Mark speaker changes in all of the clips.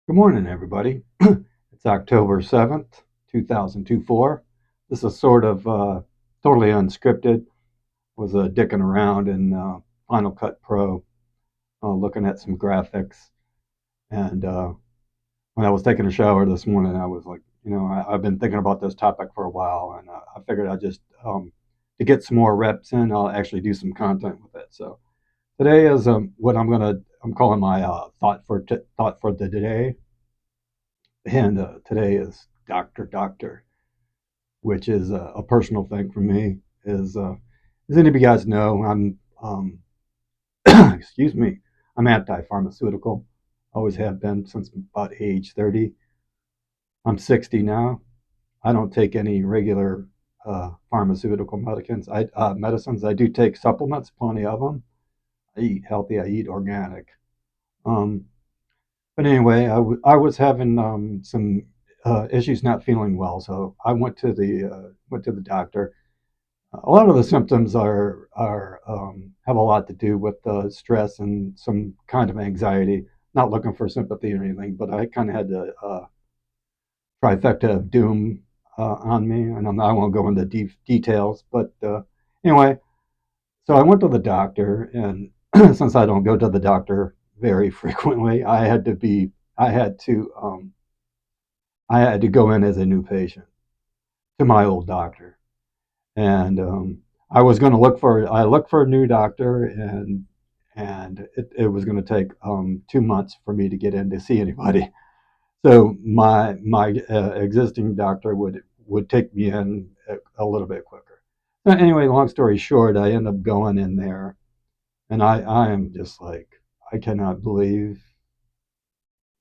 Speaker 1: Good morning, everybody. It's October 7th, 2024. This is sort of totally unscripted. Was dicking around in Final Cut Pro, looking at some graphics. And when I was taking a shower this morning, I was like, I've been thinking about this topic for a while, and I figured I'd just, to get some more reps in, I'll actually do some content with it. So today is what I'm calling my thought for the day. And today is Doctor, which is a personal thing for me. As any of you guys know, I'm excuse me, I'm anti-pharmaceutical. Always have been since about age 30. I'm 60 now. I don't take any regular pharmaceutical medicines. I do take supplements, plenty of them. I eat healthy. I eat organic. Um, But anyway, I was having some issues, not feeling well, so I went to the doctor. A lot of the symptoms are have a lot to do with stress and some kind of anxiety. Not looking for sympathy or anything, but I kind of had the trifecta of doom on me, and I won't go into details. But anyway, so I went to the doctor, and since I don't go to the doctor very frequently, I had to I had to go in as a new patient to my old doctor, and I looked for a new doctor, and it was going to take 2 months for me to get in to see anybody. So my existing doctor would take me in a little bit quicker. Anyway, long story short, I end up going in there, and I am just like, I cannot believe,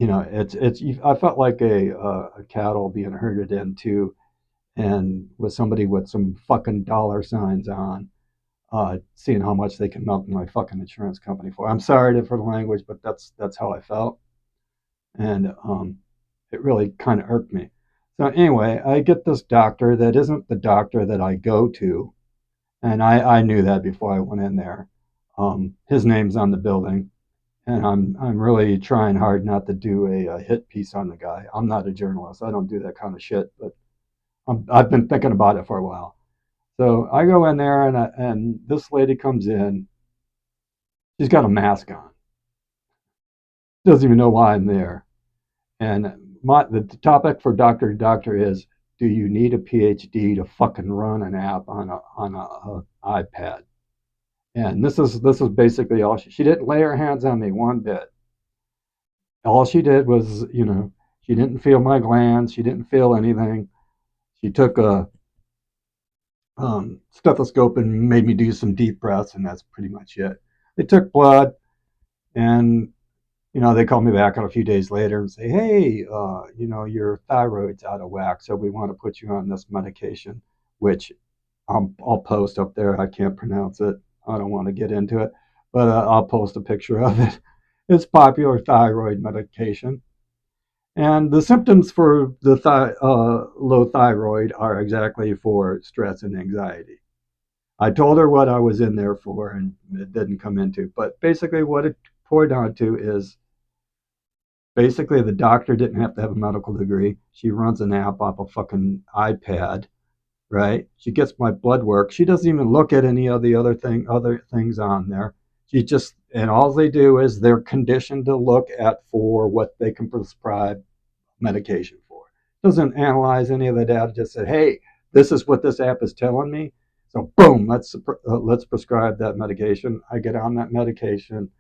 Speaker 1: it's I felt like a cattle being herded into, and with somebody with some fucking dollar signs on, seeing how much they can milk my fucking insurance company for. I'm sorry for the language, but that's how I felt, and it really kind of irked me. So anyway, I get this doctor that isn't the doctor that I go to, and I knew that before I went in there. His name's on the building, and I'm really trying hard not to do a hit piece on the guy. I'm not a journalist. I don't do that kind of shit, but I've been thinking about it for a while. So I go in there, and this lady comes in. She's got a mask on. Doesn't even know why I'm there. And the topic for Doctor is, do you need a PhD to fucking run an app on a iPad? And this is basically all she didn't lay her hands on me one bit. All she did was, she didn't feel my glands. She didn't feel anything. She took a stethoscope and made me do some deep breaths, and that's pretty much it. They took blood, and they called me back a few days later and say, hey, your thyroid's out of whack, so we want to put you on this medication, which I'll post up there. I can't pronounce it. I don't want to get into it, but I'll post a picture of it. It's popular thyroid medication. And the symptoms for the low thyroid are exactly for stress and anxiety. I told her what I was in there for, and it didn't come into. But basically, what it poured down to is basically the doctor didn't have to have a medical degree. She runs an app off a fucking iPad, right? She gets my blood work. She doesn't even look at any of the other things on there. She just, and all they do is they're conditioned to look at for what they can prescribe medication for. Doesn't analyze any of the data. Just said, hey, this is what this app is telling me. So boom, let's prescribe that medication. I get on that medication.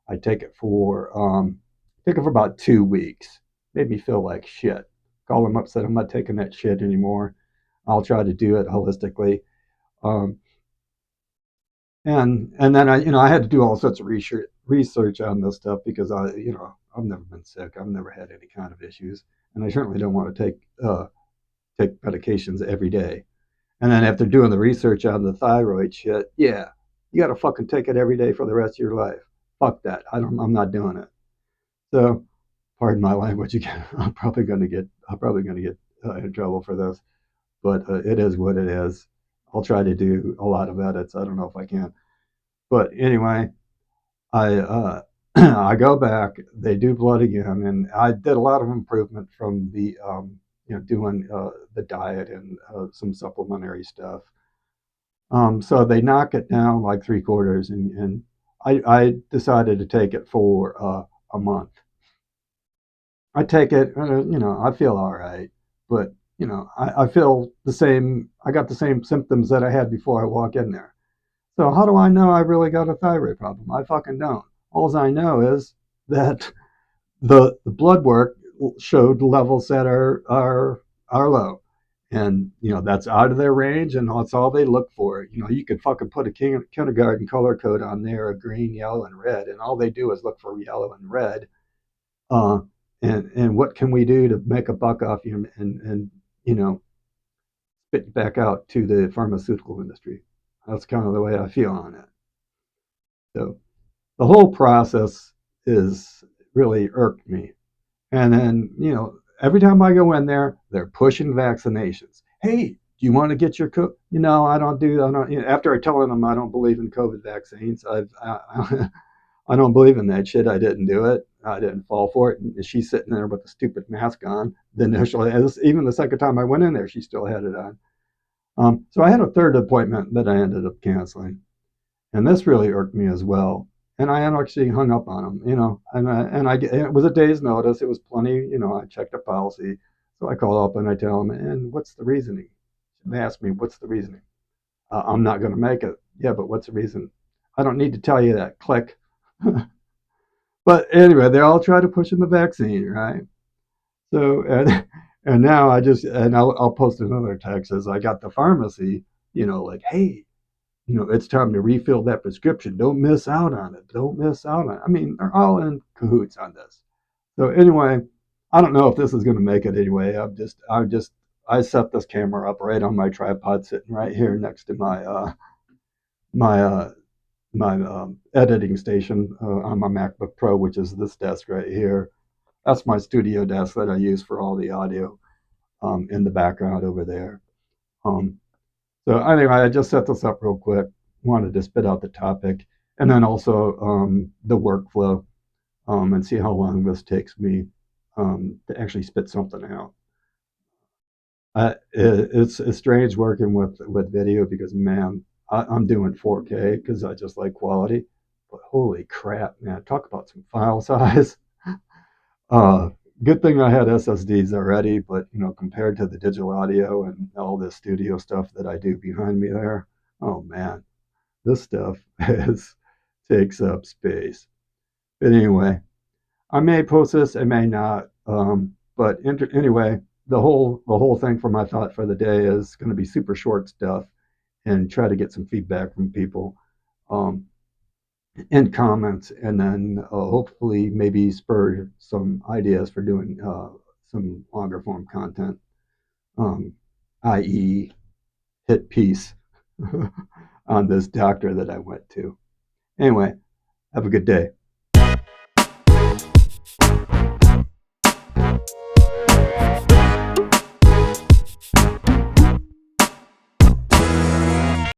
Speaker 1: I take it for about 2 weeks. Made me feel like shit. Call them up, said I'm not taking that shit anymore. I'll try to do it holistically. Um, and then I had to do all sorts of research on this stuff because I've never been sick. I've never had any kind of issues, and I certainly don't want to take medications every day. And then after doing the research on the thyroid shit, yeah, you got to fucking take it every day for the rest of your life. Fuck that. I'm not doing it. So, pardon my language again. I'm probably gonna get in trouble for this, but it is what it is. I'll try to do a lot of edits. I don't know if I can, but anyway, I I go back, they do blood again, and I did a lot of improvement from the, doing the diet and some supplementary stuff. So they knock it down like three quarters, and I decided to take it for a month. I take it, I feel all right, but I feel the same. I got the same symptoms that I had before I walk in there. So how do I know I really got a thyroid problem? I fucking don't. All I know is that the blood work showed levels that are low, and that's out of their range, and that's all they look for. You could fucking put a kindergarten color code on there, a green, yellow, and red, and all they do is look for yellow and red. Uh, and what can we do to make a buck off you and you know spit back out to the pharmaceutical industry? That's kind of the way I feel on it. So the whole process is really irked me. And then, every time I go in there, they're pushing vaccinations. Hey, do you want to get your I don't do. I don't. After I telling them I don't believe in COVID vaccines, I don't believe in that shit. I didn't do it. I didn't fall for it. And she's sitting there with a stupid mask on. The initial, even the second time I went in there, she still had it on. So I had a third appointment that I ended up canceling, and this really irked me as well. And I actually hung up on them, and it was a day's notice. It was plenty, I checked the policy, so I call up and I tell them, and what's the reasoning? They ask me, what's the reasoning? I'm not going to make it. Yeah, but what's the reason? I don't need to tell you that. Click. But anyway, they all try to push in the vaccine, right? So and now I'll post another text as I got the pharmacy, like, hey, it's time to refill that prescription. Don't miss out on it. Don't miss out on it. I mean, they're all in cahoots on this. So anyway, I don't know if this is going to make it anyway. I set this camera up right on my tripod, sitting right here next to my editing station on my MacBook Pro, which is this desk right here. That's my studio desk that I use for all the audio in the background over there. Um, so anyway, I just set this up real quick. Wanted to spit out the topic, and then also the workflow, and see how long this takes me to actually spit something out. It's strange working with video because, man, I'm doing 4K because I just like quality. But holy crap, man! Talk about some file size. Uh, Good thing I had SSDs already, but compared to the digital audio and all this studio stuff that I do behind me there, oh man, this stuff is takes up space. But anyway, I may post this, I may not. But anyway, the whole thing for my thought for the day is going to be super short stuff, and try to get some feedback from people. Um, in comments, and then hopefully maybe spur some ideas for doing some longer form content, um, i.e., hit piece on this doctor that I went to. Anyway, have a good day.